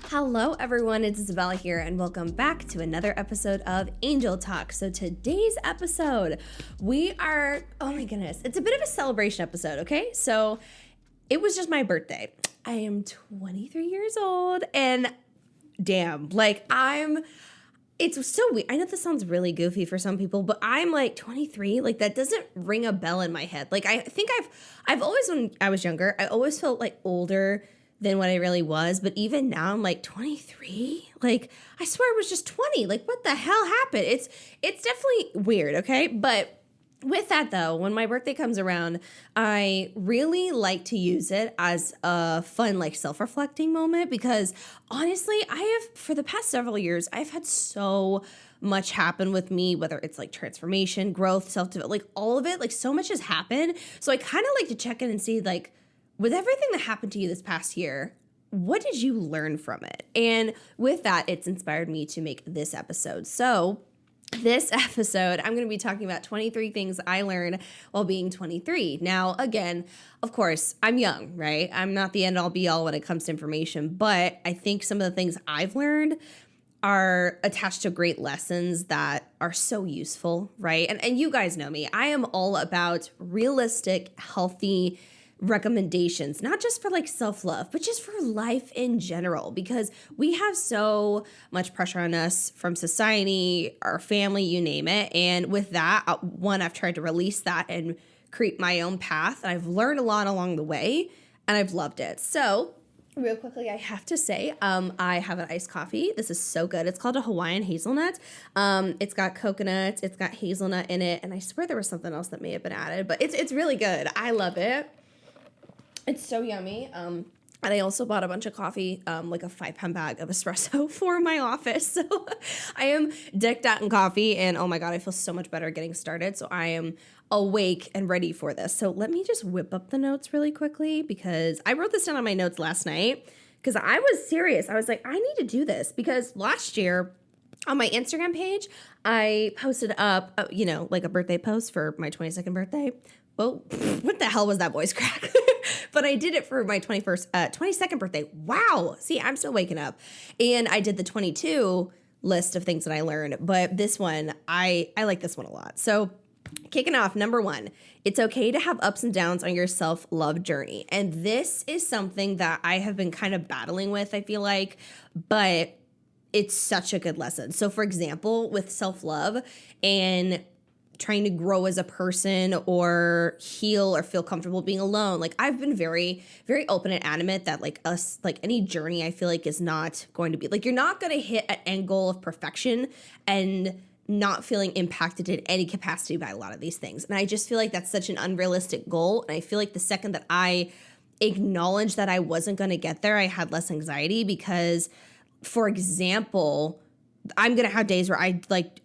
Hello everyone, it's Isabella here and welcome back to another episode of Angel Talk. So today's episode, oh my goodness, it's a bit of a celebration episode, okay? So it was just my birthday. I am 23 years old and damn, it's so weird. I know this sounds really goofy for some people, but I'm like 23. Like that doesn't ring a bell in my head. Like I think I've always, when I was younger, I always felt like older than what I really was. But even now I'm like 23. Like I swear it was just 20. Like what the hell happened? It's definitely weird. Okay. But with that though, when my birthday comes around, I really like to use it as a fun, like self-reflecting moment because honestly, for the past several years, I've had so much happen with me, whether it's like transformation, growth, self-development, like all of it, like so much has happened. So I kind of like to check in and see like, with everything that happened to you this past year, what did you learn from it? And with that, it's inspired me to make this episode. So this episode, I'm going to be talking about 23 things I learned while being 23. Now, again, of course, I'm young, right? I'm not the end all be all when it comes to information, but I think some of the things I've learned are attached to great lessons that are so useful, right? And you guys know me. I am all about realistic, healthy recommendations, not just for like self-love, but just for life in general, because we have so much pressure on us from society, our family, you name it. And with that, I've tried to release that and create my own path. And I've learned a lot along the way and I've loved it. So real quickly, I have to say, I have an iced coffee. This is so good. It's called a Hawaiian hazelnut. It's got coconut, it's got hazelnut in it. And I swear there was something else that may have been added, but it's really good. I love it. It's so yummy. And I also bought a bunch of coffee, like a 5-pound bag of espresso for my office. So I am decked out in coffee and oh my God, I feel so much better getting started. So I am awake and ready for this. So let me just whip up the notes really quickly because I wrote this down on my notes last night because I was serious. I was like, I need to do this because last year on my Instagram page, I posted up, like a birthday post for my 22nd birthday. Well, what the hell was that voice crack? But I did it for my 22nd birthday. Wow. See, I'm still waking up. And I did the 22 list of things that I learned. But this one, I like this one a lot. So kicking off, number 1, it's okay to have ups and downs on your self-love journey. And this is something that I have been kind of battling with, I feel like, but it's such a good lesson. So for example, with self-love and trying to grow as a person or heal or feel comfortable being alone. Like I've been very, very open and adamant that like any journey I feel like is not going to be like, you're not going to hit an end goal of perfection and not feeling impacted in any capacity by a lot of these things. And I just feel like that's such an unrealistic goal. And I feel like the second that I acknowledged that I wasn't going to get there, I had less anxiety because, for example, I'm going to have days where I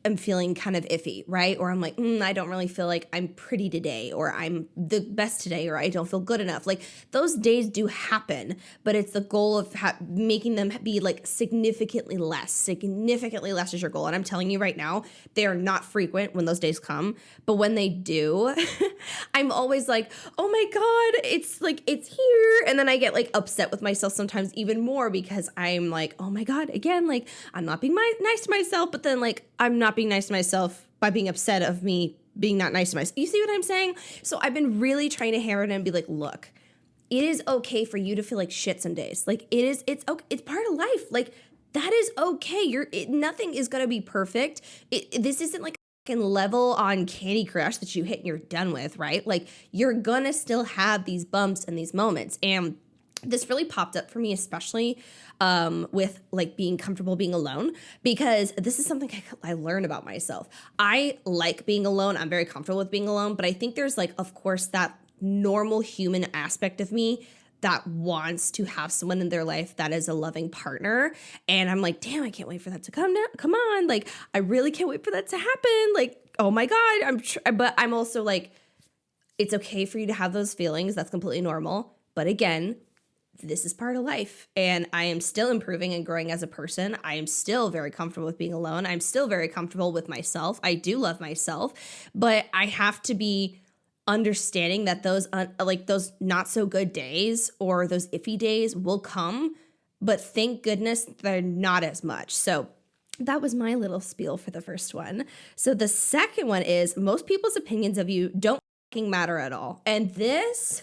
am feeling kind of iffy, right? Or I'm like, I don't really feel like I'm pretty today, or I'm the best today, or I don't feel good enough. Like those days do happen, but it's the goal of making them be like significantly less is your goal. And I'm telling you right now, they are not frequent when those days come, but when they do, I'm always like, oh my God, it's here. And then I get like upset with myself sometimes even more because I'm like, oh my God, again, like I'm not being nice to myself, but then like I'm not being nice to myself by being upset of me being not nice to myself. You see what I'm saying? So I've been really trying to hammer it in and be like, look, it is okay for you to feel like shit some days. Like it's okay. It's part of life. Like that is okay. Nothing is going to be perfect. This isn't like a level on Candy Crush that you hit and you're done with, right? Like you're going to still have these bumps and these moments. And this really popped up for me, especially with like being comfortable being alone, because this is something I learned about myself. I like being alone. I'm very comfortable with being alone, but I think there's like, of course, that normal human aspect of me that wants to have someone in their life that is a loving partner. And I'm like, damn, I can't wait for that to come on. Like, I really can't wait for that to happen. Like, oh my God, but I'm also like, it's okay for you to have those feelings. That's completely normal. But again, this is part of life and I am still improving and growing as a person. I am still very comfortable with being alone. I'm still very comfortable with myself. I do love myself, but I have to be understanding that those not so good days or those iffy days will come, but thank goodness they're not as much. So that was my little spiel for the first one. So the second one is most people's opinions of you don't fucking matter at all. And this,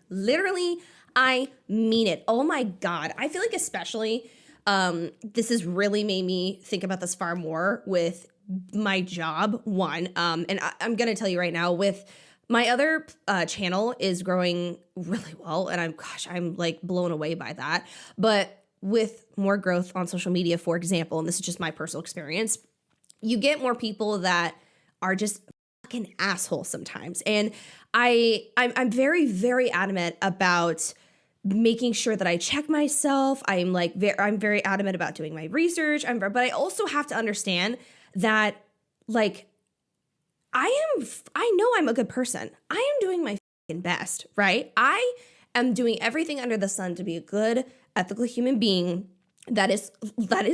literally, I mean it. Oh my God. I feel like especially this has really made me think about this far more with my job, one. And I'm going to tell you right now, with my other channel is growing really well. And I'm like blown away by that. But with more growth on social media, for example, and this is just my personal experience, you get more people that are just fucking assholes sometimes. And I'm very, very adamant about making sure that I check myself. I'm very adamant about doing my research. But I also have to understand that, like, I know I'm a good person. I am doing my fucking best, right? I am doing everything under the sun to be a good, ethical human being that is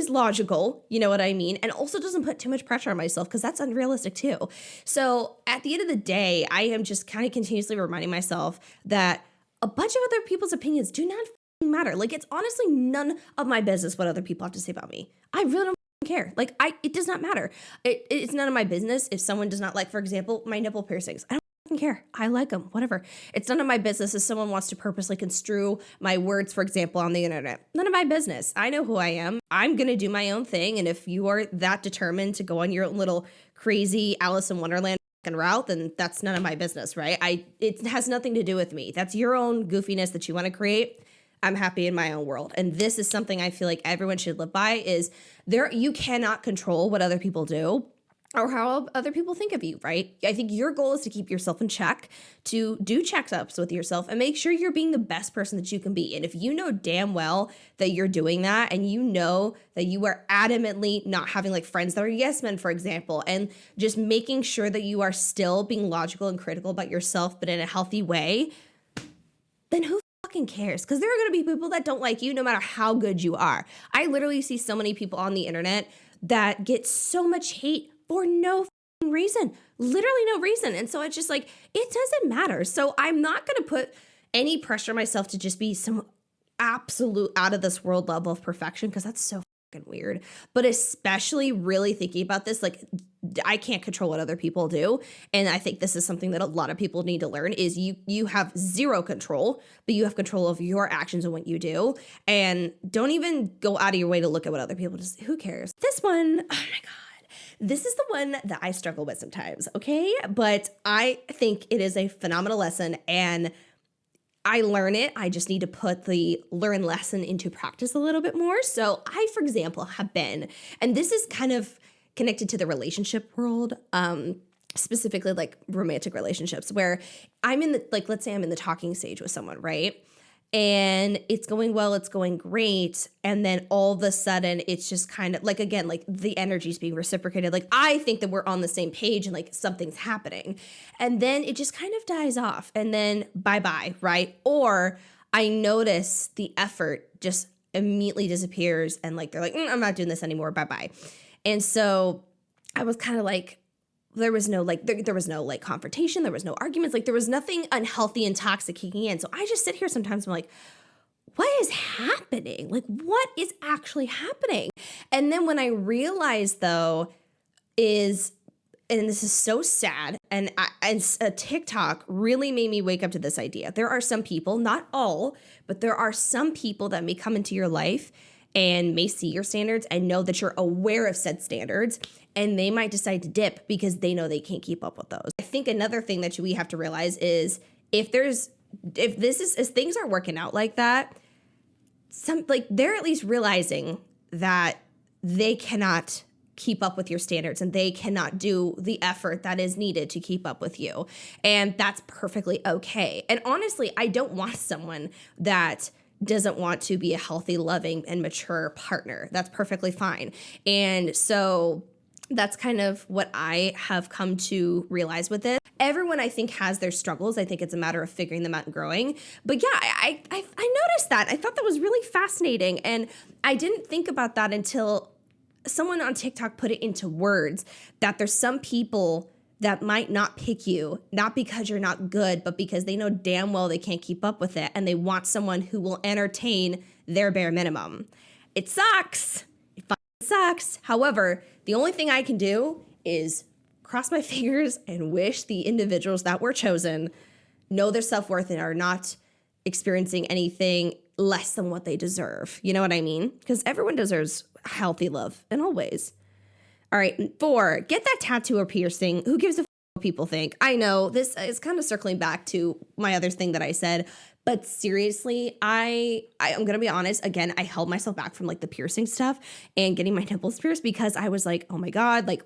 logical, you know what I mean? And also doesn't put too much pressure on myself, because that's unrealistic too. So at the end of the day, I am just kind of continuously reminding myself that a bunch of other people's opinions do not matter. Like, it's honestly none of my business what other people have to say about me. I really don't care. Like, it does not matter. It's none of my business if someone does not like, for example, my nipple piercings. I don't care. I like them, whatever. It's none of my business if someone wants to purposely construe my words, for example, on the internet. None of my business. I know who I am. I'm going to do my own thing. And if you are that determined to go on your little crazy Alice in Wonderland route, then that's none of my business, right? It has nothing to do with me. That's your own goofiness that you want to create. I'm happy in my own world. And this is something I feel like everyone should live by, is you cannot control what other people do or how other people think of you, right? I think your goal is to keep yourself in check, to do checkups with yourself and make sure you're being the best person that you can be. And if you know damn well that you're doing that, and you know that you are adamantly not having like friends that are yes men, for example, and just making sure that you are still being logical and critical about yourself, but in a healthy way, then who fucking cares? Because there are going to be people that don't like you no matter how good you are. I literally see so many people on the internet that get so much hate for no reason, literally no reason. And so it's just like, it doesn't matter. So I'm not going to put any pressure on myself to just be some absolute out of this world level of perfection, because that's so fucking weird. But especially really thinking about this, like, I can't control what other people do. And I think this is something that a lot of people need to learn, is you have zero control, but you have control of your actions and what you do. And don't even go out of your way to look at what other people do. Who cares? This one, oh my God. This is the one that I struggle with sometimes, okay? But I think it is a phenomenal lesson, and I learn it. I just need to put the learn lesson into practice a little bit more. So I, for example, have been, and this is kind of connected to the relationship world, specifically like romantic relationships, where I'm in the, like, let's say I'm in the talking stage with someone, right? And it's going well, it's going great. And then all of a sudden it's just kind of like, again, like the energy's being reciprocated. Like, I think that we're on the same page and like something's happening. And then it just kind of dies off, and then bye-bye, right? Or I notice the effort just immediately disappears, and like, they're like, I'm not doing this anymore, bye-bye. And so I was kind of like, there was no confrontation. There was no arguments. Like, there was nothing unhealthy and toxic kicking in. So I just sit here sometimes. I'm like, what is happening? Like, what is actually happening? And then when I realized, though, and this is so sad, and a TikTok really made me wake up to this idea. There are some people, not all, but there are some people that may come into your life and may see your standards and know that you're aware of said standards, and they might decide to dip because they know they can't keep up with those. I think another thing that we have to realize is if things are working out like that, they're at least realizing that they cannot keep up with your standards, and they cannot do the effort that is needed to keep up with you. And that's perfectly okay. And honestly, I don't want someone that doesn't want to be a healthy, loving, and mature partner. That's perfectly fine. And so that's kind of what I have come to realize with it. Everyone, I think, has their struggles. I think it's a matter of figuring them out and growing. But yeah, I noticed that. I thought that was really fascinating. And I didn't think about that until someone on TikTok put it into words, that there's some people that might not pick you, not because you're not good, but because they know damn well they can't keep up with it and they want someone who will entertain their bare minimum. It sucks. It fucking sucks. However, the only thing I can do is cross my fingers and wish the individuals that were chosen know their self-worth and are not experiencing anything less than what they deserve. You know what I mean? Because everyone deserves healthy love in all ways. All right, 4, get that tattoo or piercing. Who gives a what people think? I know this is kind of circling back to my other thing that I said, but seriously, I'm going to be honest. Again, I held myself back from like the piercing stuff and getting my nipples pierced because I was like, oh my God, like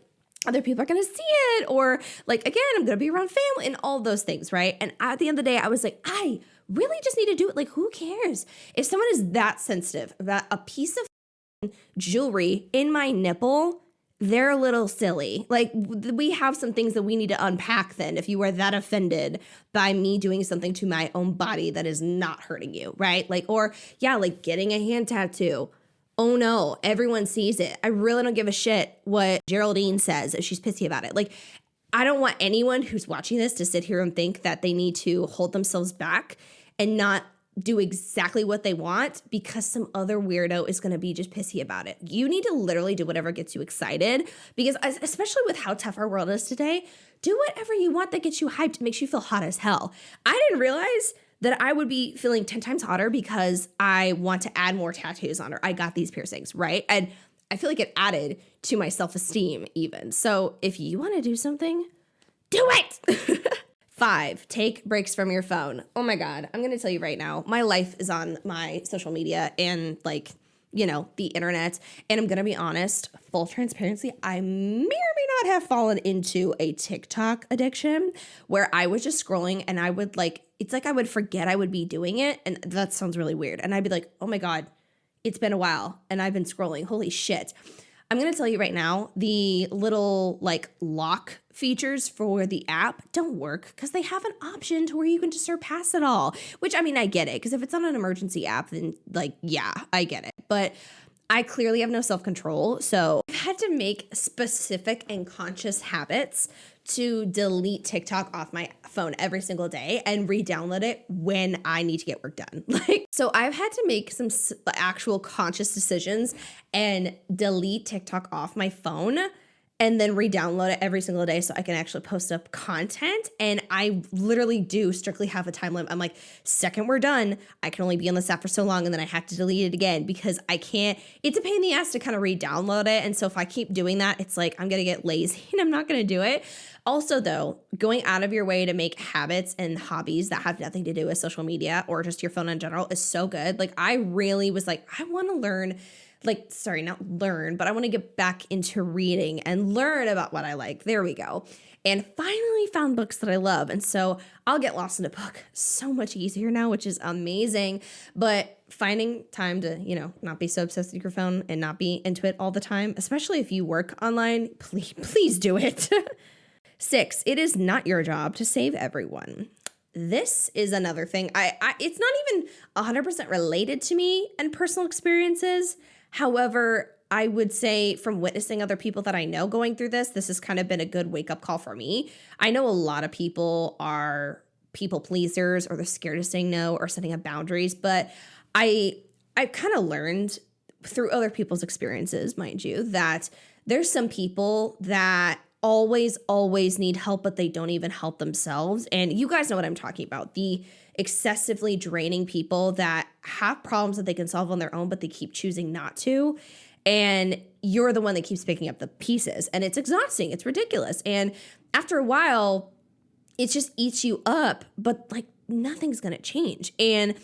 other people are going to see it. Or like, again, I'm going to be around family and all those things, right? And at the end of the day, I was like, I really just need to do it. Like, who cares? If someone is that sensitive about a piece of jewelry in my nipple, they're a little silly. Like, we have some things that we need to unpack then if you are that offended by me doing something to my own body that is not hurting you, right? Like, or yeah, like getting a hand tattoo. Oh no, everyone sees it. I really don't give a shit what Geraldine says if she's pissy about it. Like, I don't want anyone who's watching this to sit here and think that they need to hold themselves back and not do exactly what they want because some other weirdo is going to be just pissy about it. You need to literally do whatever gets you excited because especially with how tough our world is today, do whatever you want that gets you hyped, makes you feel hot as hell. I didn't realize that I would be feeling 10 times hotter because I want to add more tattoos on her. I got these piercings, right? And I feel like it added to my self-esteem even. So if you want to do something, do it. 5, take breaks from your phone. Oh my God, I'm going to tell you right now, my life is on my social media and like, you know, the internet. And I'm going to be honest, full transparency, I may or may not have fallen into a TikTok addiction where I was just scrolling and I would like, it's like I would forget I would be doing it. And that sounds really weird. And I'd be like, oh my God, it's been a while and I've been scrolling. Holy shit. I'm going to tell you right now, the little like lock features for the app don't work because they have an option to where you can just surpass it all, which I mean, I get it. Because if it's on an emergency app, then like, yeah, I get it. But I clearly have no self-control. So I've had to make specific and conscious habits to delete TikTok off my phone every single day and re-download it when I need to get work done. Like, so I've had to make some actual conscious decisions and delete TikTok off my phone and then re-download it every single day so I can actually post up content. And I literally do strictly have a time limit. I'm like, second we're done, I can only be on this app for so long and then I have to delete it again because I can't, it's a pain in the ass to kind of re-download it. And so if I keep doing that, it's like, I'm going to get lazy and I'm not going to do it. Also though, going out of your way to make habits and hobbies that have nothing to do with social media or just your phone in general is so good. Like I really was like, I want to learn not learn, but I want to get back into reading and learn about what I like. There we go. And finally found books that I love. And so I'll get lost in a book so much easier now, which is amazing. But finding time to, you know, not be so obsessed with your phone and not be into it all the time, especially if you work online, please do it. 6, it is not your job to save everyone. This is another thing. It's not even 100% related to me and personal experiences. However, I would say from witnessing other people that I know going through this has kind of been a good wake-up call for me. I know a lot of people are people pleasers or they're scared of saying no or setting up boundaries, but I've kind of learned through other people's experiences, mind you, that there's some people that always need help, but they don't even help themselves. And you guys know what I'm talking about. The excessively draining people that have problems that they can solve on their own, but they keep choosing not to. And you're the one that keeps picking up the pieces. And it's exhausting. It's ridiculous. And after a while, it just eats you up, but like nothing's going to change. And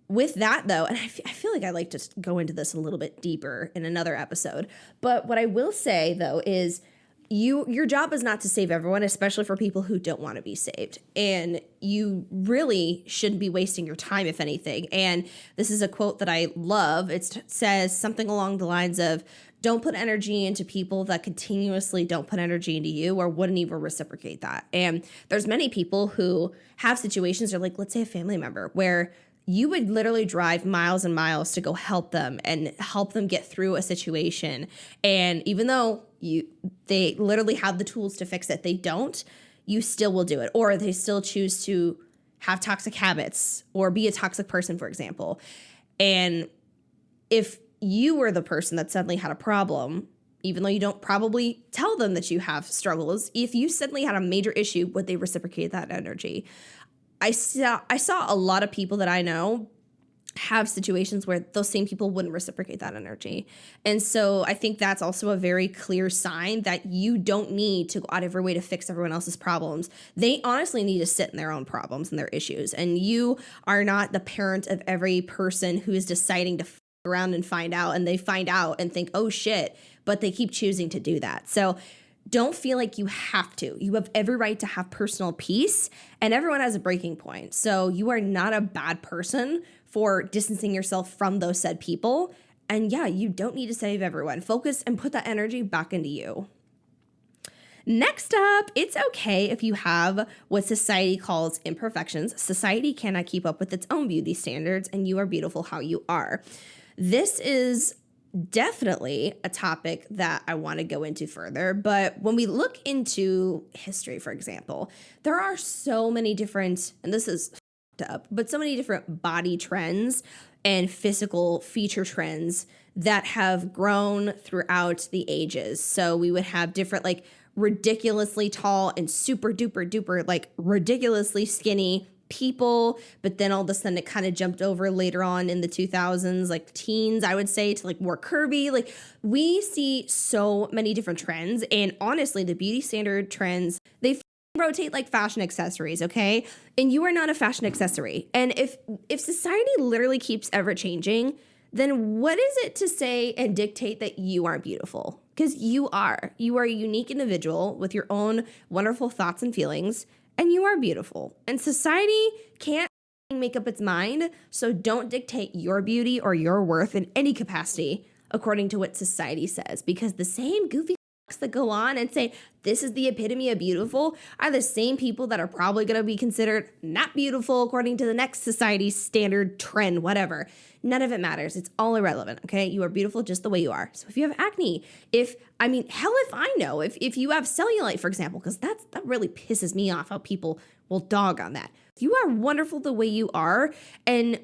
with that though, and I feel like I like to go into this a little bit deeper in another episode, but what I will say though is your job is not to save everyone, especially for people who don't want to be saved. And you really shouldn't be wasting your time, if anything. And this is a quote that I love. It says something along the lines of, don't put energy into people that continuously don't put energy into you or wouldn't even reciprocate that. And there's many people who have situations, or like, let's say a family member, where you would literally drive miles and miles to go help them and help them get through a situation. And even though they literally have the tools to fix it, they don't, you still will do it. Or they still choose to have toxic habits or be a toxic person, for example. And if you were the person that suddenly had a problem, even though you don't probably tell them that you have struggles, if you suddenly had a major issue, would they reciprocate that energy? I saw a lot of people that I know have situations where those same people wouldn't reciprocate that energy. And so I think that's also a very clear sign that you don't need to go out of your way to fix everyone else's problems. They honestly need to sit in their own problems and their issues. And you are not the parent of every person who is deciding to around and find out, and they find out and think, oh shit, but they keep choosing to do that. So don't feel like you have to. You have every right to have personal peace, and everyone has a breaking point. So you are not a bad person for distancing yourself from those said people. And yeah, you don't need to save everyone. Focus and put that energy back into you. Next up, it's okay if you have what society calls imperfections. Society cannot keep up with its own beauty standards, and you are beautiful how you are. This is definitely a topic that I want to go into further, but when we look into history, for example, there are so many different, and this is fucked up, but so many different body trends and physical feature trends that have grown throughout the ages. So we would have different like ridiculously tall and super duper duper like ridiculously skinny people, but then all of a sudden it kind of jumped over later on in the 2000s, like teens, I would say, to like more curvy. Like we see so many different trends, and honestly, the beauty standard trends, they rotate like fashion accessories, okay? And you are not a fashion accessory. And if society literally keeps ever changing, then what is it to say and dictate that you aren't beautiful? Because you are. You are a unique individual with your own wonderful thoughts and feelings, and you are beautiful. And society can't make up its mind, so don't dictate your beauty or your worth in any capacity according to what society says, because the same goofy that go on and say this is the epitome of beautiful are the same people that are probably going to be considered not beautiful according to the next society standard trend, whatever. None of it matters. It's all irrelevant, okay? You are beautiful just the way you are. So if you have acne, if I know, if you have cellulite, for example, because that really pisses me off how people will dog on that. You are wonderful the way you are, and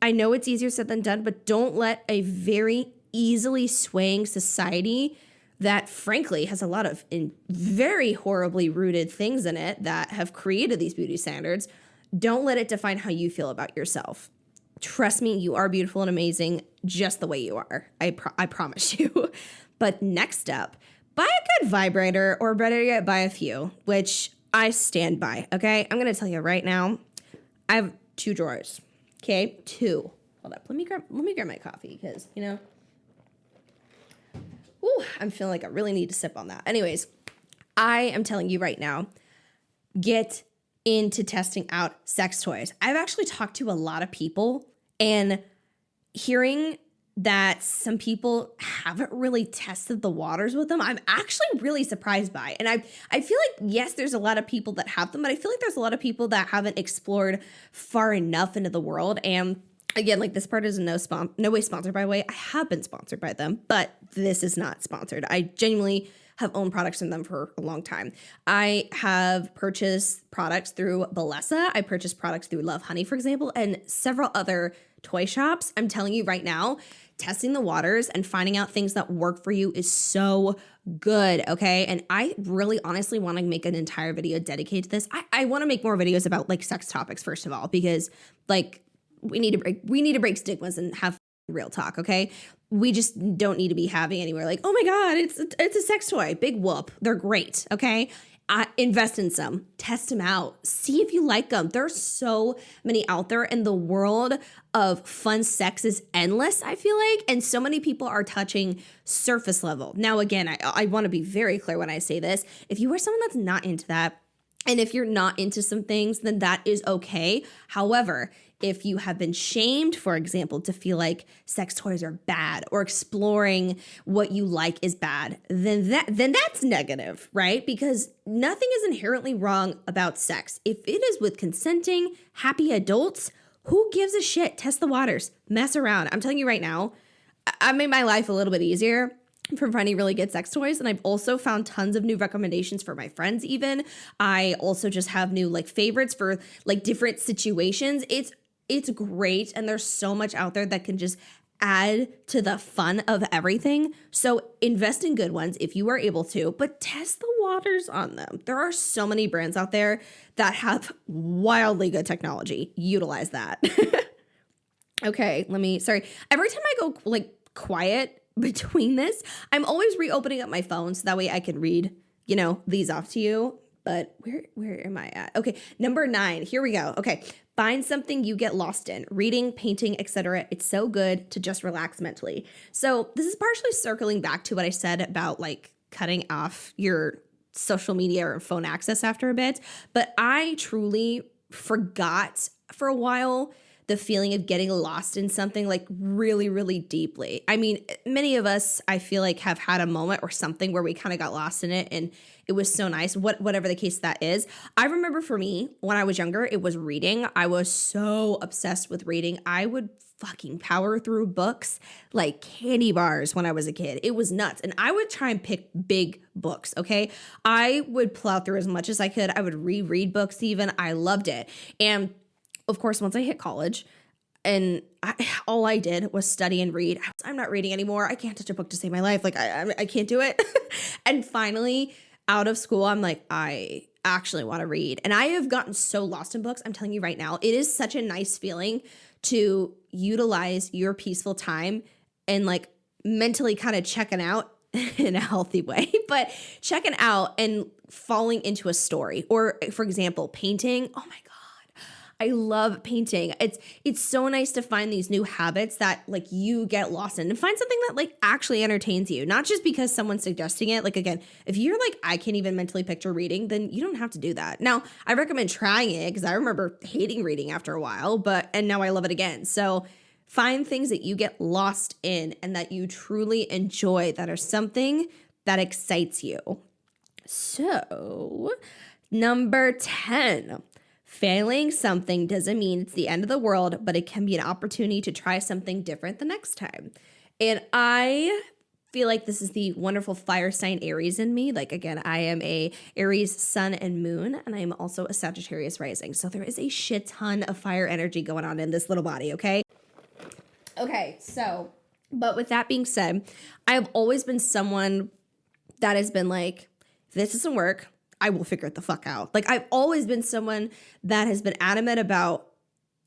I know it's easier said than done, but don't let a very easily swaying society that frankly has a lot of very horribly rooted things in it that have created these beauty standards. Don't let it define how you feel about yourself. Trust me, you are beautiful and amazing just the way you are. I promise you. But next up, buy a good vibrator, or better yet, buy a few, which I stand by, okay? I'm going to tell you right now, I have 2 drawers, okay? 2. Hold up. Let me grab my coffee because, ooh, I'm feeling like I really need to sip on that. Anyways, I am telling you right now, get into testing out sex toys. I've actually talked to a lot of people, and hearing that some people haven't really tested the waters with them, I'm actually really surprised by. And I feel like, yes, there's a lot of people that have them, but I feel like there's a lot of people that haven't explored far enough into the world. And again, like this part is no way sponsored, by the way. I have been sponsored by them, but this is not sponsored. I genuinely have owned products from them for a long time. I have purchased products through Bellessa. I purchased products through Love Honey, for example, and several other toy shops. I'm telling you right now, testing the waters and finding out things that work for you is so good, okay? And I really honestly want to make an entire video dedicated to this. I want to make more videos about like sex topics, first of all, because like we need to break stigmas and have real talk, okay? We just don't need to be having anywhere like, oh my God, it's a sex toy. Big whoop. They're great, okay? Invest in some, test them out, see if you like them. There's so many out there, and the world of fun sex is endless, I feel like, and so many people are touching surface level. Now, again, I want to be very clear when I say this. If you are someone that's not into that, and if you're not into some things, then that is okay. However, if you have been shamed, for example, to feel like sex toys are bad or exploring what you like is bad, then that's negative, right? Because nothing is inherently wrong about sex. If it is with consenting, happy adults, Who gives a shit? Test the waters. Mess around. I'm telling you right now, I made my life a little bit easier from finding really good sex toys. And I've also found tons of new recommendations for my friends even. I also just have new like favorites for like different situations. It's great. And there's so much out there that can just add to the fun of everything. So invest in good ones if you are able to, but test the waters on them. There are so many brands out there that have wildly good technology. Utilize that. Okay, sorry. Every time I go like quiet between this, I'm always reopening up my phone so that way I can read, these off to you. But where am I at? Okay, number 9. Here we go. Okay, find something you get lost in. Reading, painting, etc. It's so good to just relax mentally. So this is partially circling back to what I said about like cutting off your social media or phone access after a bit. But I truly forgot for a while the feeling of getting lost in something like really, really deeply. I mean, many of us, I feel like, have had a moment or something where we kind of got lost in it and it was so nice, whatever the case that is. I remember for me, when I was younger, it was reading. I was so obsessed with reading. I would fucking power through books like candy bars when I was a kid. It was nuts. And I would try and pick big books, okay? I would plow through as much as I could. I would reread books even. I loved it. And of course, once I hit college and all I did was study and read, I'm not reading anymore. I can't touch a book to save my life. Like, I can't do it. And finally, out of school, I'm like, I actually want to read. And I have gotten so lost in books. I'm telling you right now, it is such a nice feeling to utilize your peaceful time and like mentally kind of checking out in a healthy way, but checking out and falling into a story. Or for example, painting. Oh my God. I love painting. It's so nice to find these new habits that like you get lost in and find something that like actually entertains you, not just because someone's suggesting it. Like, again, if you're like, I can't even mentally picture reading, then you don't have to do that. Now, I recommend trying it because I remember hating reading after a while, and now I love it again. So find things that you get lost in and that you truly enjoy, that are something that excites you. So, number 10. Failing something doesn't mean it's the end of the world, but it can be an opportunity to try something different the next time. And I feel like this is the wonderful fire sign Aries in me. Like, again, I am a Aries sun and moon, and I am also a Sagittarius rising. So there is a shit ton of fire energy going on in this little body, okay? Okay, so, but with that being said, I have always been someone that has been like, if this doesn't work, I will figure it the fuck out. Like, I've always been someone that has been adamant about,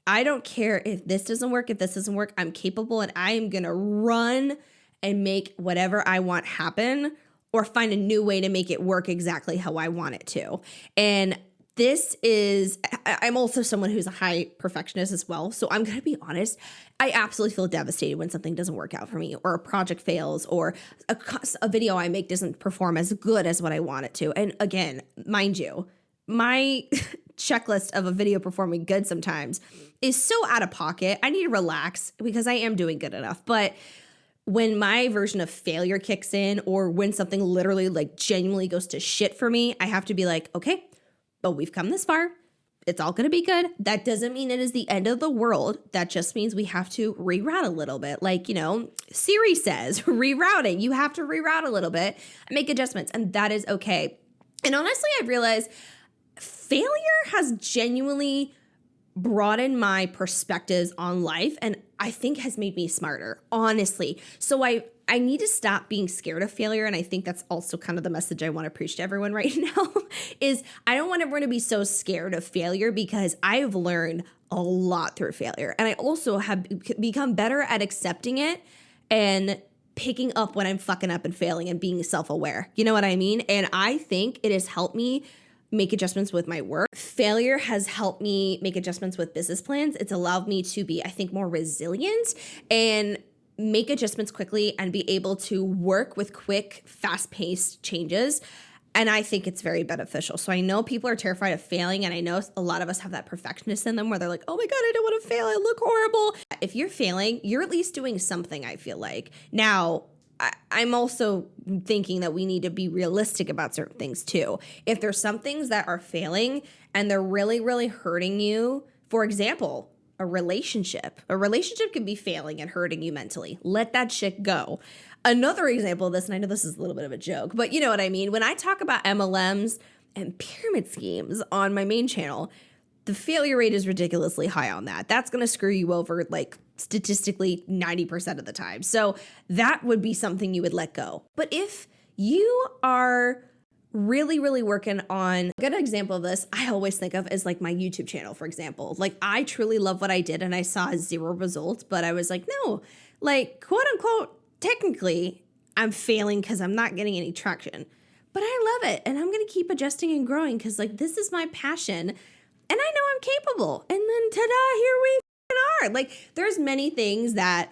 I don't care if this doesn't work, I'm capable and I am going to run and make whatever I want happen or find a new way to make it work exactly how I want it to. And I'm also someone who's a high perfectionist as well. So I'm going to be honest. I absolutely feel devastated when something doesn't work out for me or a project fails or a video I make doesn't perform as good as what I want it to. And again, mind you, my checklist of a video performing good sometimes is so out of pocket. I need to relax because I am doing good enough. But when my version of failure kicks in or when something literally like genuinely goes to shit for me, I have to be like, okay, but we've come this far. It's all going to be good. That doesn't mean it is the end of the world. That just means we have to reroute a little bit. Like, Siri says, rerouting. You have to reroute a little bit and make adjustments. And that is okay. And honestly, I realized failure has genuinely broadened my perspectives on life and I think has made me smarter, honestly. So I need to stop being scared of failure. And I think that's also kind of the message I want to preach to everyone right now is I don't want everyone to be so scared of failure because I've learned a lot through failure. And I also have become better at accepting it and picking up when I'm fucking up and failing and being self-aware. You know what I mean? And I think it has helped me make adjustments with my work. Failure has helped me make adjustments with business plans. It's allowed me to be, I think, more resilient and make adjustments quickly and be able to work with quick, fast-paced changes. And I think it's very beneficial. So I know people are terrified of failing, and I know a lot of us have that perfectionist in them where they're like, oh my God, I don't want to fail. I look horrible. If you're failing, you're at least doing something, I feel like. Now, I'm also thinking that we need to be realistic about certain things too. If there's some things that are failing and they're really, really hurting you, for example, a relationship. A relationship can be failing and hurting you mentally. Let that shit go. Another example of this, and I know this is a little bit of a joke, but you know what I mean. When I talk about MLMs and pyramid schemes on my main channel, the failure rate is ridiculously high on that. That's going to screw you over like statistically 90% of the time. So that would be something you would let go. But if you are really, really working on, a good example of this I always think of is like my YouTube channel, for example. Like I truly love what I did and I saw zero results, but I was like, no, like quote unquote, technically I'm failing because I'm not getting any traction, but I love it. And I'm going to keep adjusting and growing because like this is my passion and I know I'm capable. And then ta-da, here we are. Like there's many things that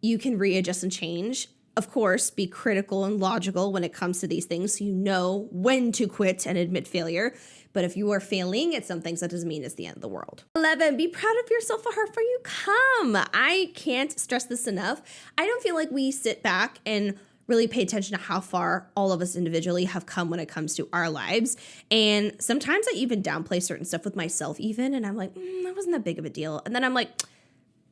you can readjust and change. Of course, be critical and logical when it comes to these things so you know when to quit and admit failure. But if you are failing at some things, that doesn't mean it's the end of the world. 11, be proud of yourself for how far you come. I can't stress this enough. I don't feel like we sit back and really pay attention to how far all of us individually have come when it comes to our lives. And sometimes I even downplay certain stuff with myself even. And I'm like, that wasn't that big of a deal. And then I'm like,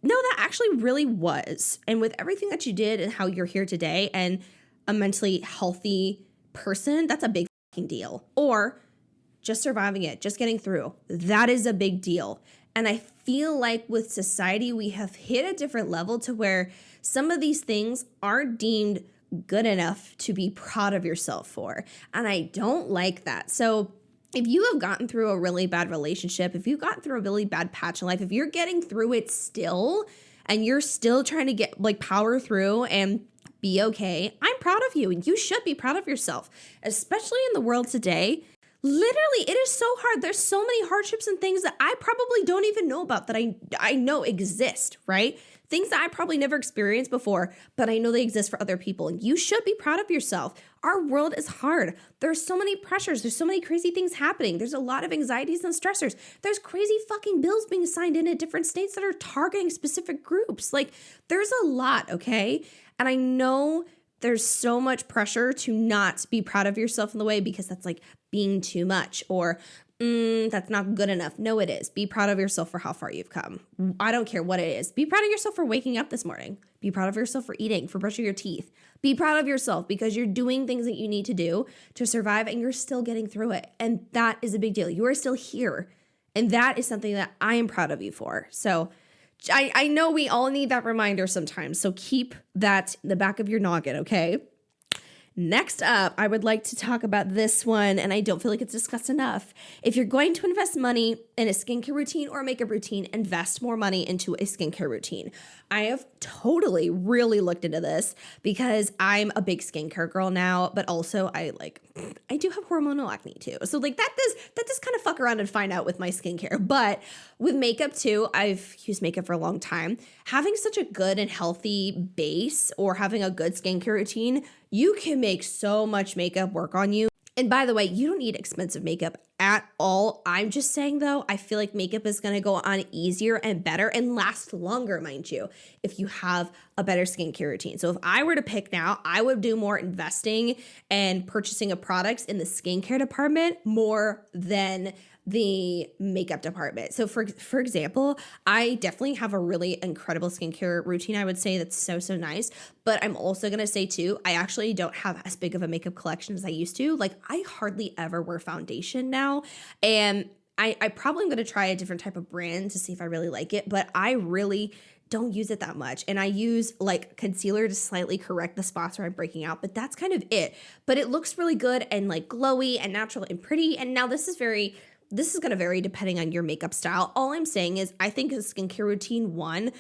no, that actually really was. And with everything that you did and how you're here today and a mentally healthy person, that's a big fucking deal. Or just surviving it, just getting through. That is a big deal. And I feel like with society, we have hit a different level to where some of these things aren't deemed good enough to be proud of yourself for. And I don't like that. So if you have gotten through a really bad relationship, if you've gotten through a really bad patch in life, if you're getting through it still and you're still trying to get like power through and be okay, I'm proud of you and you should be proud of yourself, especially in the world today. Literally, it is so hard. There's so many hardships and things that I probably don't even know about that I know exist, right? Things that I probably never experienced before, but I know they exist for other people. And you should be proud of yourself. Our world is hard. There's so many pressures. There's so many crazy things happening. There's a lot of anxieties and stressors. There's crazy fucking bills being signed in at different states that are targeting specific groups. Like, there's a lot, okay? And I know there's so much pressure to not be proud of yourself in the way because that's like being too much or that's not good enough. No, it is. Be proud of yourself for how far you've come. I don't care what it is. Be proud of yourself for waking up this morning. Be proud of yourself for eating, for brushing your teeth. Be proud of yourself because you're doing things that you need to do to survive and you're still getting through it. And that is a big deal. You are still here. And that is something that I am proud of you for. So I know we all need that reminder sometimes. So keep that in the back of your noggin, okay? Next up, I would like to talk about this one, and I don't feel like it's discussed enough. If you're going to invest money in a skincare routine or a makeup routine, invest more money into a skincare routine. I have totally really looked into this because I'm a big skincare girl now, but also I do have hormonal acne too. So like that does kind of fuck around and find out with my skincare. But with makeup too, I've used makeup for a long time. Having such a good and healthy base or having a good skincare routine, you can make so much makeup work on you. And by the way, you don't need expensive makeup at all. I'm just saying though, I feel like makeup is going to go on easier and better and last longer, mind you, if you have a better skincare routine. So if I were to pick now, I would do more investing and purchasing of products in the skincare department more than the makeup department. So for example, I definitely have a really incredible skincare routine, I would say, that's so nice. But I'm also going to say too, I actually don't have as big of a makeup collection as I used to. Like I hardly ever wear foundation now. And I probably am going to try a different type of brand to see if I really like it. But I really don't use it that much. And I use like concealer to slightly correct the spots where I'm breaking out, but that's kind of it. But it looks really good and like glowy and natural and pretty. And now this is going to vary depending on your makeup style. All I'm saying is I think a skincare routine one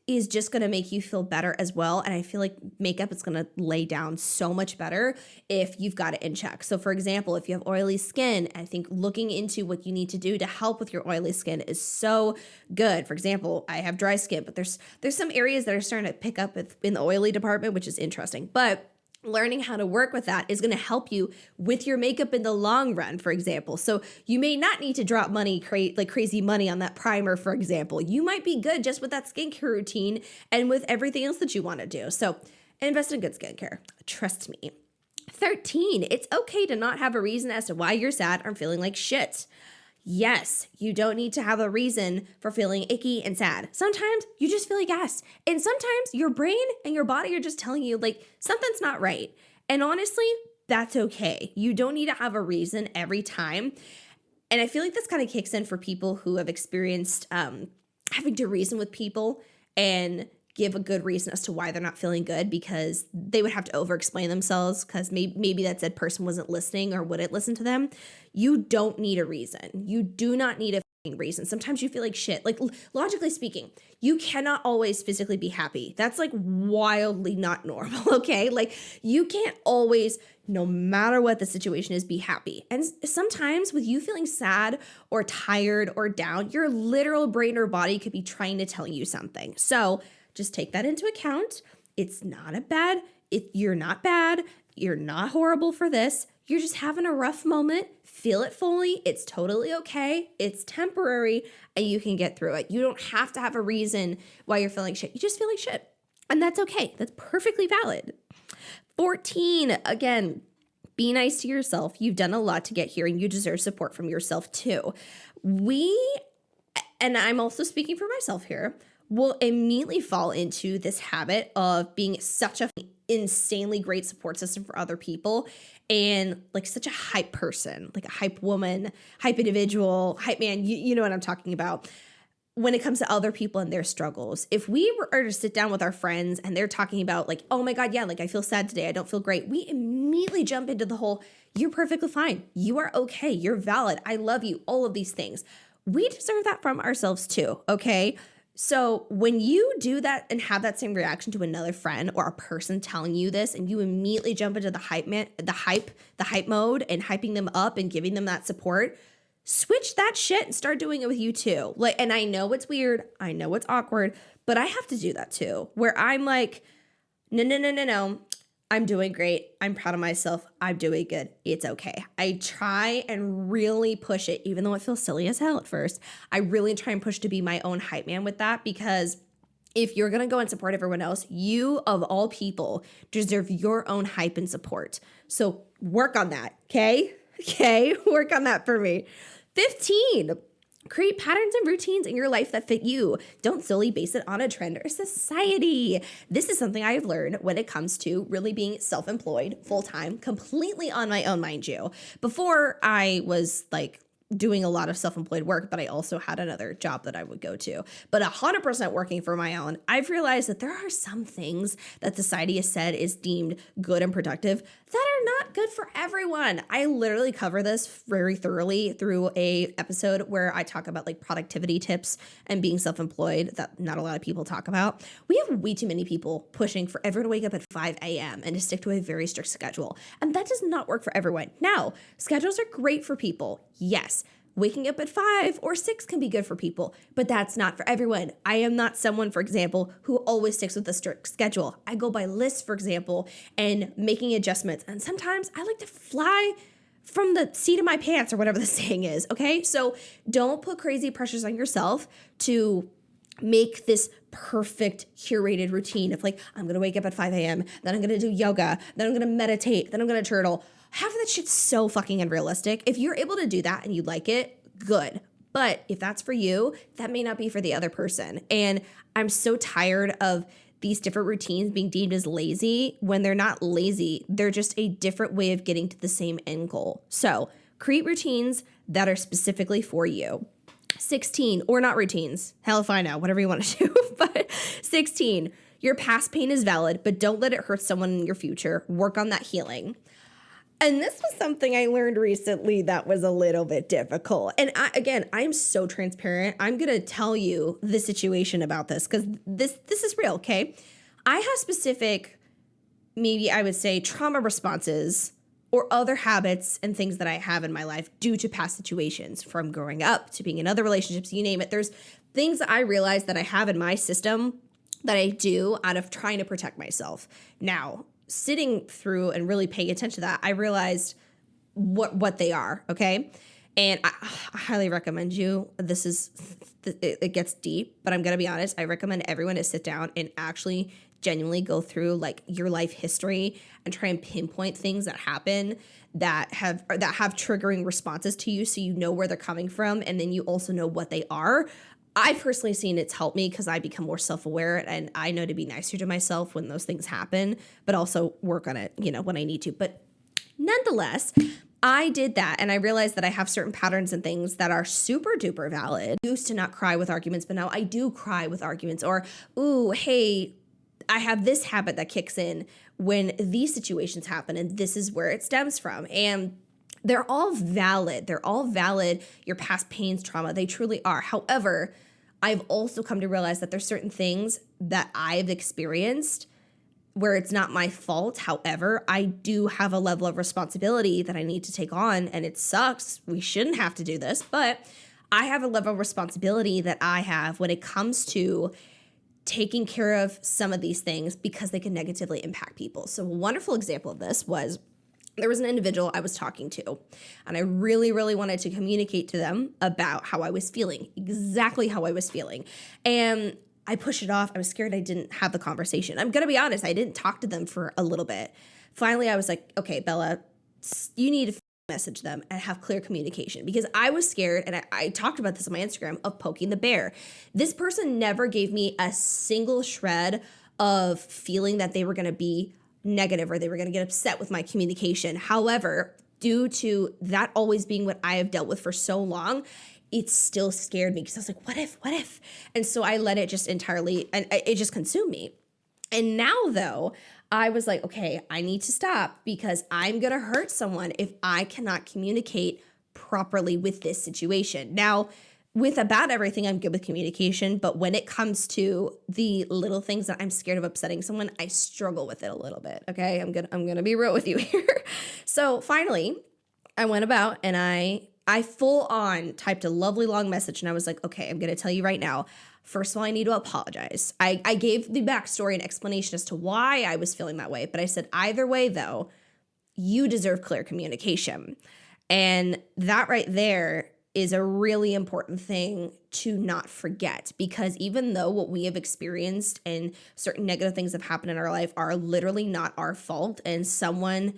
is just going to make you feel better as well. And I feel like makeup is going to lay down so much better if you've got it in check. So for example, if you have oily skin, I think looking into what you need to do to help with your oily skin is so good. For example, I have dry skin, but there's some areas that are starting to pick up in the oily department, which is interesting. But learning how to work with that is going to help you with your makeup in the long run, for example. So you may not need to drop money, like crazy money on that primer, for example. You might be good just with that skincare routine and with everything else that you want to do. So invest in good skincare. Trust me. 13, it's okay to not have a reason as to why you're sad or feeling like shit. Yes, you don't need to have a reason for feeling icky and sad. Sometimes you just feel like gas. And sometimes your brain and your body are just telling you like something's not right. And honestly, that's okay. You don't need to have a reason every time. And I feel like this kind of kicks in for people who have experienced having to reason with people and give a good reason as to why they're not feeling good, because they would have to over-explain themselves because maybe that said person wasn't listening or wouldn't listen to them. You don't need a reason. You do not need a reason. Sometimes you feel like shit. Like, logically speaking, you cannot always physically be happy. That's like wildly not normal, okay? Like, you can't always, no matter what the situation is, be happy. And sometimes with you feeling sad or tired or down, your literal brain or body could be trying to tell you something. So just take that into account. It's not a bad, you're not bad. You're not horrible for this. You're just having a rough moment. Feel it fully. It's totally okay. It's temporary and you can get through it. You don't have to have a reason why you're feeling shit. You just feel like shit. And that's okay. That's perfectly valid. 14, again, be nice to yourself. You've done a lot to get here and you deserve support from yourself too. And I'm also speaking for myself here, will immediately fall into this habit of being such a insanely great support system for other people and like such a hype person, like a hype woman, hype individual, hype man, you know what I'm talking about. When it comes to other people and their struggles, if we were to sit down with our friends and they're talking about like, oh my God, yeah, like I feel sad today, I don't feel great, we immediately jump into the whole, you're perfectly fine, you are okay, you're valid, I love you, all of these things. We deserve that from ourselves too, okay? So when you do that and have that same reaction to another friend or a person telling you this, and you immediately jump into the hype mode and hyping them up and giving them that support, switch that shit and start doing it with you too. Like, and I know it's weird, I know it's awkward, but I have to do that too, where I'm like, no. I'm doing great. I'm proud of myself. I'm doing good. It's okay. I try and really push it, even though it feels silly as hell at first. I really try and push to be my own hype man with that, because if you're going to go and support everyone else, you of all people deserve your own hype and support. So work on that. Okay? Work on that for me. 15. Create patterns and routines in your life that fit you. Don't solely base it on a trend or society. This is something I've learned when it comes to really being self-employed, full-time, completely on my own, mind you. Before I was like doing a lot of self-employed work, but I also had another job that I would go to. But 100% working for my own, I've realized that there are some things that society has said is deemed good and productive that are not good for everyone. I literally cover this very thoroughly through a episode where I talk about like productivity tips and being self-employed that not a lot of people talk about. We have way too many people pushing for everyone to wake up at 5 a.m. and to stick to a very strict schedule. And that does not work for everyone. Now, schedules are great for people. Yes. Waking up at 5 or 6 can be good for people, but that's not for everyone. I am not someone, for example, who always sticks with a strict schedule. I go by lists, for example, and making adjustments. And sometimes I like to fly from the seat of my pants or whatever the saying is, okay? So don't put crazy pressures on yourself to make this perfect curated routine of like, I'm going to wake up at 5 a.m., then I'm going to do yoga, then I'm going to meditate, then I'm going to journal. Half of that shit's so fucking unrealistic. If you're able to do that and you like it, good. But if that's for you, that may not be for the other person. And I'm so tired of these different routines being deemed as lazy when they're not lazy. They're just a different way of getting to the same end goal. So create routines that are specifically for you. 16, or not routines. Hell if I know, whatever you want to do. But 16, your past pain is valid, but don't let it hurt someone in your future. Work on that healing. And this was something I learned recently that was a little bit difficult. And I'm so transparent. I'm going to tell you the situation about this because this is real, okay? I have specific, maybe I would say, trauma responses or other habits and things that I have in my life due to past situations, from growing up to being in other relationships, you name it. There's things that I realize that I have in my system that I do out of trying to protect myself. Now, sitting through and really paying attention to that, I realized what they are, okay? And I highly recommend you. It gets deep, but I'm going to be honest. I recommend everyone to sit down and actually genuinely go through like your life history and try and pinpoint things that happen that have triggering responses to you, so you know where they're coming from, and then you also know what they are. I've personally seen it's helped me because I become more self-aware, and I know to be nicer to myself when those things happen, but also work on it, when I need to. But nonetheless, I did that, and I realized that I have certain patterns and things that are super duper valid. I used to not cry with arguments, but now I do cry with arguments. Or, ooh, hey, I have this habit that kicks in when these situations happen, and this is where it stems from. And they're all valid. They're all valid. Your past pains, trauma, they truly are. However, I've also come to realize that there's certain things that I've experienced where it's not my fault. However, I do have a level of responsibility that I need to take on, and it sucks. We shouldn't have to do this, but I have a level of responsibility that I have when it comes to taking care of some of these things because they can negatively impact people. So a wonderful example of this was there was an individual I was talking to, and I really, really wanted to communicate to them about how I was feeling, exactly how I was feeling. And I pushed it off. I was scared I didn't have the conversation. I'm going to be honest. I didn't talk to them for a little bit. Finally, I was like, okay, Bella, you need to message them and have clear communication, because I was scared, and I talked about this on my Instagram, of poking the bear. This person never gave me a single shred of feeling that they were going to be negative or they were going to get upset with my communication. However, due to that always being what I have dealt with for so long, it still scared me because I was like, what if? And so I let it just entirely, and it just consumed me. And now though, I was like, okay, I need to stop because I'm going to hurt someone if I cannot communicate properly with this situation. Now, with about everything, I'm good with communication, but when it comes to the little things that I'm scared of upsetting someone, I struggle with it a little bit. Okay, I'm gonna be real with you here. So finally, I went about and I full on typed a lovely long message, and I was like, okay, I'm gonna tell you right now. First of all, I need to apologize. I gave the backstory and explanation as to why I was feeling that way, but I said, either way though, you deserve clear communication. And that right there is a really important thing to not forget, because even though what we have experienced and certain negative things have happened in our life are literally not our fault, and someone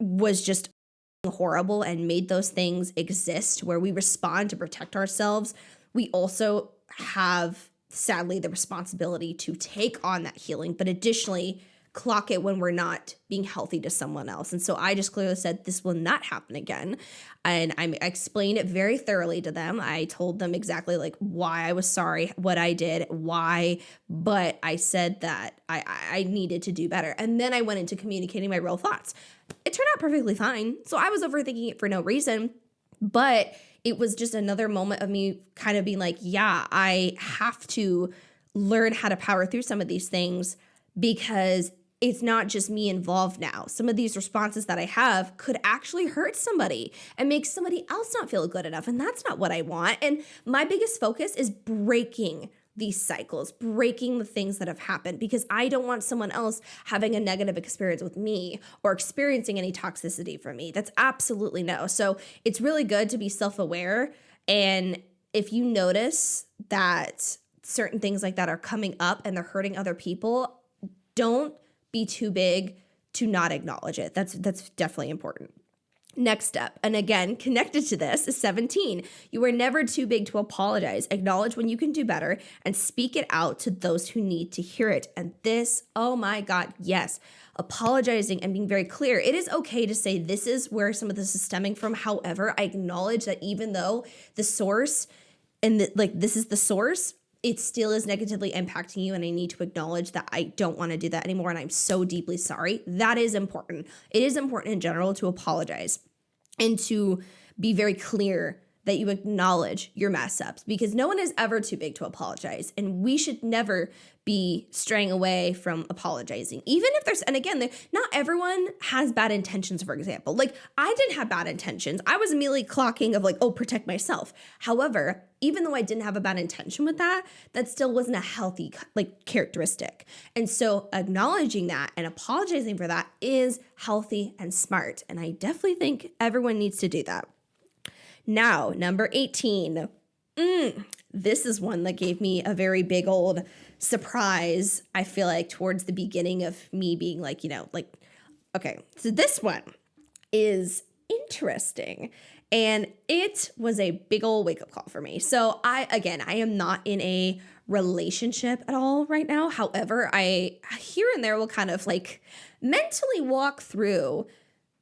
was just horrible and made those things exist where we respond to protect ourselves, we also have, sadly, the responsibility to take on that healing, but additionally clock it when we're not being healthy to someone else. And so I just clearly said, this will not happen again. And I explained it very thoroughly to them. I told them exactly like why I was sorry, what I did, why, but I said that I needed to do better. And then I went into communicating my real thoughts. It turned out perfectly fine. So I was overthinking it for no reason, but it was just another moment of me kind of being like, yeah, I have to learn how to power through some of these things, because it's not just me involved now. Some of these responses that I have could actually hurt somebody and make somebody else not feel good enough. And that's not what I want. And my biggest focus is breaking these cycles, breaking the things that have happened, because I don't want someone else having a negative experience with me or experiencing any toxicity from me. That's absolutely no. So it's really good to be self-aware. And if you notice that certain things like that are coming up and they're hurting other people, don't be too big to not acknowledge it. That's definitely important. Next step, and again, connected to this, is 17. You are never too big to apologize. Acknowledge when you can do better and speak it out to those who need to hear it. And this, oh my God, yes, apologizing and being very clear. It is okay to say this is where some of this is stemming from. However, I acknowledge that even though the source and this is the source, it still is negatively impacting you, and I need to acknowledge that I don't want to do that anymore, and I'm so deeply sorry. That is important. It is important in general to apologize and to be very clear that you acknowledge your mess ups, because no one is ever too big to apologize, and we should never be straying away from apologizing. Even if there's, and again, not everyone has bad intentions, for example. Like, I didn't have bad intentions. I was immediately clocking of like, oh, protect myself. However, even though I didn't have a bad intention with that, that still wasn't a healthy characteristic. And so acknowledging that and apologizing for that is healthy and smart. And I definitely think everyone needs to do that. Now, number 18. This is one that gave me a very big old surprise, I feel like, towards the beginning of me being like, okay, so this one is interesting. And it was a big old wake-up call for me. So I am not in a relationship at all right now. However, I here and there will kind of like mentally walk through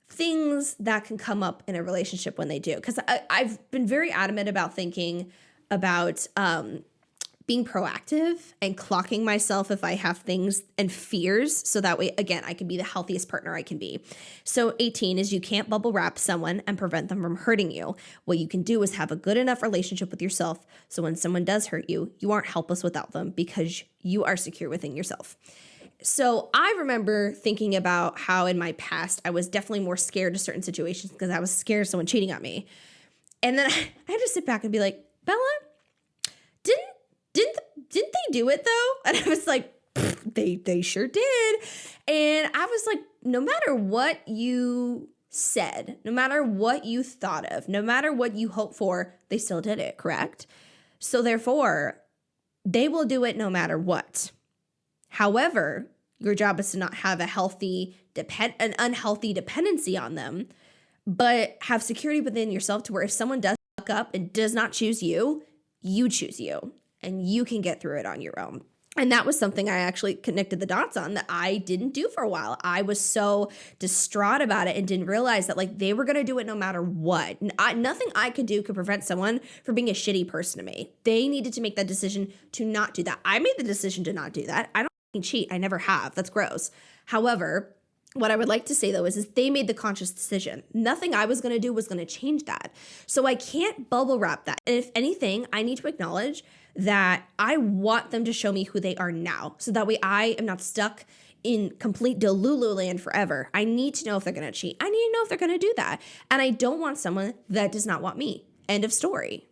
things that can come up in a relationship when they do. Because I've been very adamant about thinking about being proactive and clocking myself if I have things and fears. So that way, again, I can be the healthiest partner I can be. So 18 is you can't bubble wrap someone and prevent them from hurting you. What you can do is have a good enough relationship with yourself. So when someone does hurt you, you aren't helpless without them because you are secure within yourself. So I remember thinking about how in my past, I was definitely more scared of certain situations because I was scared of someone cheating on me. And then I had to sit back and be like, Bella, didn't they do it though? And I was like, they sure did. And I was like, no matter what you said, no matter what you thought of, no matter what you hoped for, they still did it, correct? So therefore, they will do it no matter what. However, your job is to not have an unhealthy dependency on them, but have security within yourself to where if someone does fuck up and does not choose you, you choose you. And you can get through it on your own. And that was something I actually connected the dots on that I didn't do for a while. I was so distraught about it and didn't realize that like they were going to do it no matter what. Nothing I could do could prevent someone from being a shitty person to me. They needed to make that decision to not do that. I made the decision to not do that. I don't fucking cheat. I never have. That's gross. However, what I would like to say though is they made the conscious decision. Nothing I was going to do was going to change that. So I can't bubble wrap that. And if anything, I need to acknowledge that I want them to show me who they are now. So that way I am not stuck in complete Delulu land forever. I need to know if they're going to cheat. I need to know if they're going to do that. And I don't want someone that does not want me. End of story.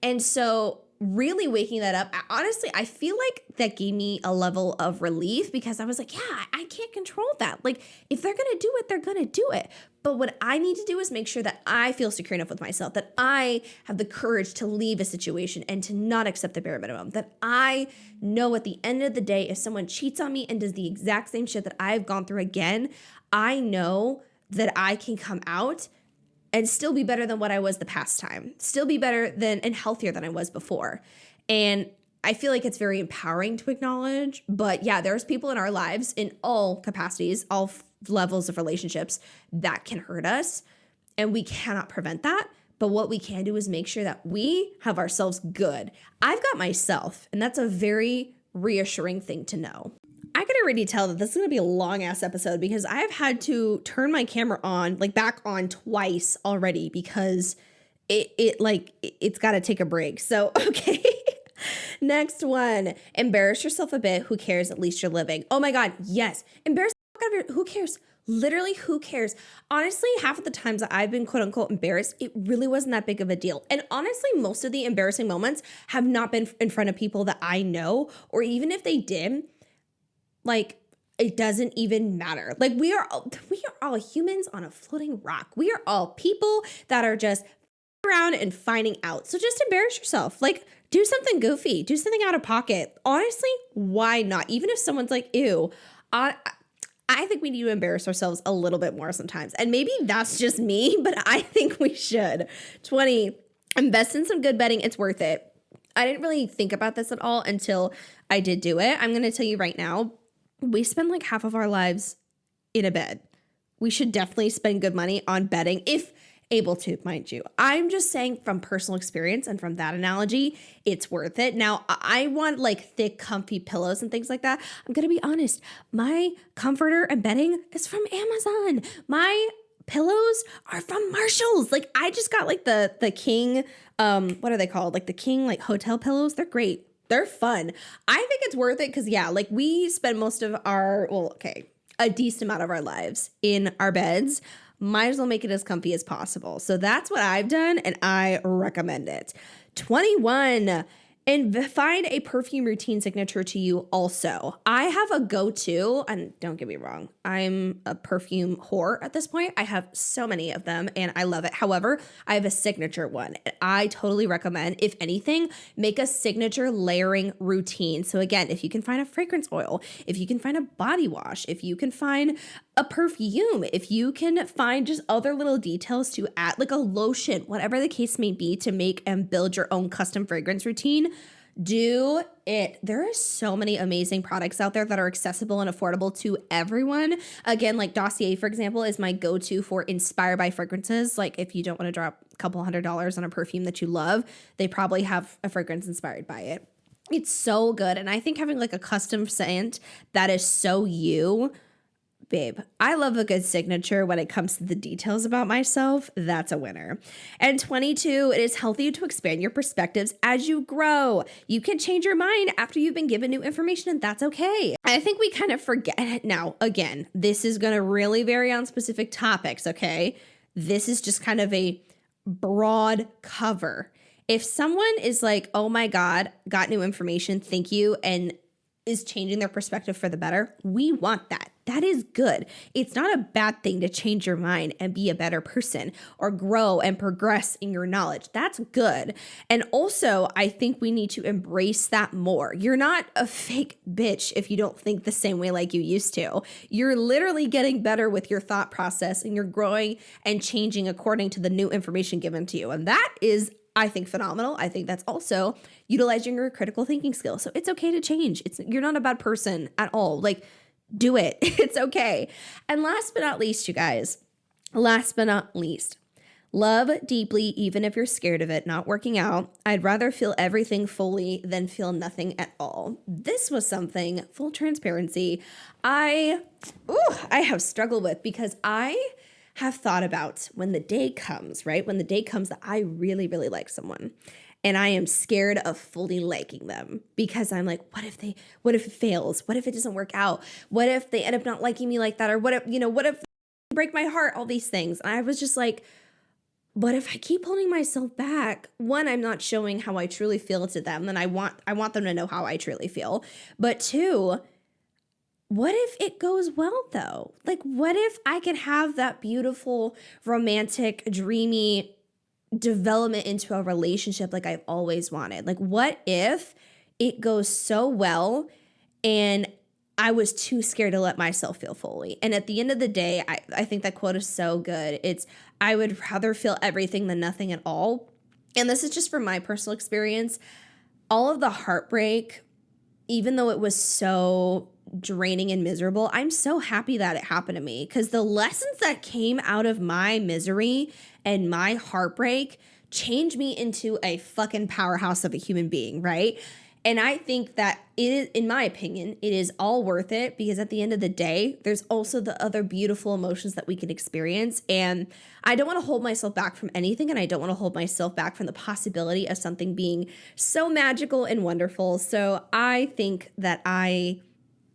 And so really waking that up, honestly, I feel like that gave me a level of relief because I was like, yeah, I can't control that. Like if they're going to do it, they're going to do it. But what I need to do is make sure that I feel secure enough with myself, that I have the courage to leave a situation and to not accept the bare minimum, that I know at the end of the day, if someone cheats on me and does the exact same shit that I've gone through again, I know that I can come out and still be better than what I was the past time, still be better than and healthier than I was before. And I feel like it's very empowering to acknowledge, but yeah, there's people in our lives in all capacities, all levels of relationships that can hurt us, and we cannot prevent that. But what we can do is make sure that we have ourselves good. I've got myself, and that's a very reassuring thing to know. I can already tell that this is going to be a long ass episode because I've had to turn my camera on, like back on twice already because it's got to take a break. So, okay. Next one, embarrass yourself a bit. Who cares? At least you're living. Oh my God. Yes. Embarrass the fuck out of your, who cares? Literally, who cares? Honestly, half of the times that I've been quote unquote embarrassed, it really wasn't that big of a deal. And honestly, most of the embarrassing moments have not been in front of people that I know, or even if they did, like, it doesn't even matter. Like we are all humans on a floating rock. We are all people that are just around and finding out. So just embarrass yourself. Like do something goofy, do something out of pocket. Honestly, why not? Even if someone's like, ew, I think we need to embarrass ourselves a little bit more sometimes. And maybe that's just me, but I think we should. 20, invest in some good betting. It's worth it. I didn't really think about this at all until I did do it. I'm going to tell you right now, we spend like half of our lives in a bed. We should definitely spend good money on betting if able to, mind you. I'm just saying from personal experience and from that analogy, it's worth it. Now, I want like thick, comfy pillows and things like that. I'm going to be honest. My comforter and bedding is from Amazon. My pillows are from Marshalls. Like I just got like the king, what are they called? Like the king like hotel pillows. They're great. They're fun. I think it's worth it because, yeah, like we spend most of our, a decent amount of our lives in our beds. Might as well make it as comfy as possible. So that's what I've done, and I recommend it. 21, And find a perfume routine signature to you also. I have a go-to, and don't get me wrong, I'm a perfume whore at this point. I have so many of them and I love it. However, I have a signature one. I totally recommend, if anything, make a signature layering routine. So again, if you can find a fragrance oil, if you can find a body wash, if you can find a perfume, if you can find just other little details to add, like a lotion, whatever the case may be, to make and build your own custom fragrance routine, do it. There are so many amazing products out there that are accessible and affordable to everyone. Again, like Dossier, for example, is my go-to for inspired by fragrances. Like if you don't want to drop a couple $100s on a perfume that you love, they probably have a fragrance inspired by it. It's so good. And I think having like a custom scent that is so you, babe, I love a good signature when it comes to the details about myself. That's a winner. And 22, it is healthy to expand your perspectives as you grow. You can change your mind after you've been given new information, and that's okay. I think we kind of forget. Now, again, this is going to really vary on specific topics, okay? This is just kind of a broad cover. If someone is like, oh my God, got new information, thank you, and is changing their perspective for the better, we want that. That is good. It's not a bad thing to change your mind and be a better person or grow and progress in your knowledge. That's good. And also, I think we need to embrace that more. You're not a fake bitch if you don't think the same way like you used to. You're literally getting better with your thought process, and you're growing and changing according to the new information given to you. And that is, I think, phenomenal. I think that's also utilizing your critical thinking skills. So it's okay to change. You're not a bad person at all. Like, do it. It's okay. And last but not least, you guys, love deeply, even if you're scared of it not working out. I'd rather feel everything fully than feel nothing at all. This was something, full transparency, I have struggled with, because I have thought about when the day comes, right? When the day comes that I really, really like someone, and I am scared of fully liking them, because I'm like, what if it fails? What if it doesn't work out? What if they end up not liking me like that? Or what if they break my heart? All these things. And I was just like, but if I keep holding myself back, one, I'm not showing how I truly feel to them. And I want them to know how I truly feel. But two, what if it goes well though? Like, what if I can have that beautiful, romantic, dreamy development into a relationship like I've always wanted? Like, what if it goes so well and I was too scared to let myself feel fully? And at the end of the day, I think that quote is so good. It's, I would rather feel everything than nothing at all. And this is just from my personal experience. All of the heartbreak, even though it was so draining and miserable, I'm so happy that it happened to me, because the lessons that came out of my misery and my heartbreak changed me into a fucking powerhouse of a human being, right? And I think that it is, in my opinion, it is all worth it, because at the end of the day, there's also the other beautiful emotions that we can experience. And I don't want to hold myself back from anything, and I don't want to hold myself back from the possibility of something being so magical and wonderful. So I think that I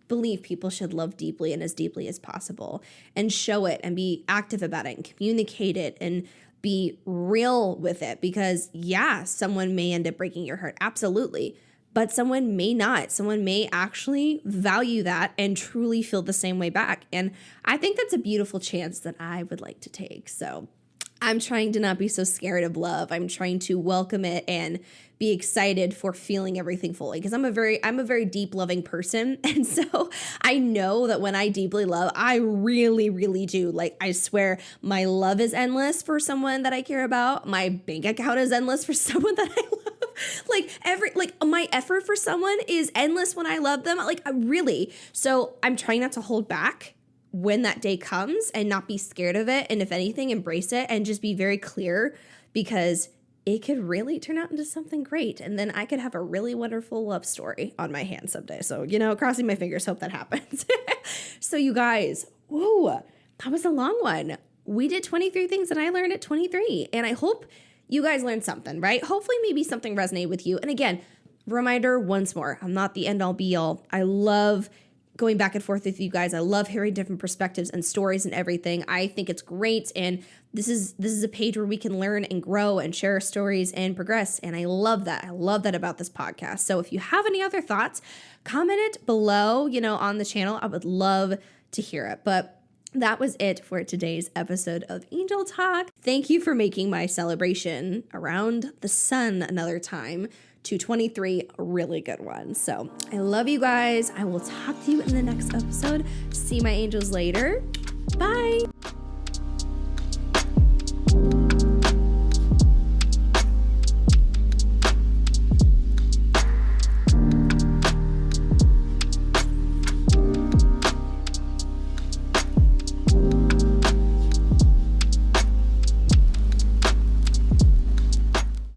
believe people should love deeply and as deeply as possible, and show it and be active about it and communicate it and be real with it, because yeah, someone may end up breaking your heart. Absolutely. But someone may not. Someone may actually value that and truly feel the same way back. And I think that's a beautiful chance that I would like to take. So I'm trying to not be so scared of love. I'm trying to welcome it and be excited for feeling everything fully, because I'm a very deep loving person. And so I know that when I deeply love, I really, really do. Like, I swear my love is endless for someone that I care about. My bank account is endless for someone that I love. Like my effort for someone is endless when I love them. Like, really. So I'm trying not to hold back when that day comes and not be scared of it. And if anything, embrace it and just be very clear, because it could really turn out into something great. And then I could have a really wonderful love story on my hands someday. So, crossing my fingers, hope that happens. So you guys, whoa, that was a long one. We did 23 things that I learned at 23. And I hope you guys learned something, right? Hopefully maybe something resonated with you. And again, reminder once more, I'm not the end all be all. I love going back and forth with you guys. I love hearing different perspectives and stories and everything. I think it's great. And this is a page where we can learn and grow and share stories and progress. And I love that. I love that about this podcast. So if you have any other thoughts, comment it below, on the channel. I would love to hear it. But that was it for today's episode of Angel Talk. Thank you for making my celebration around the sun another time to 23 a really good one. So I love you guys. I will talk to you in the next episode. See my angels later. Bye.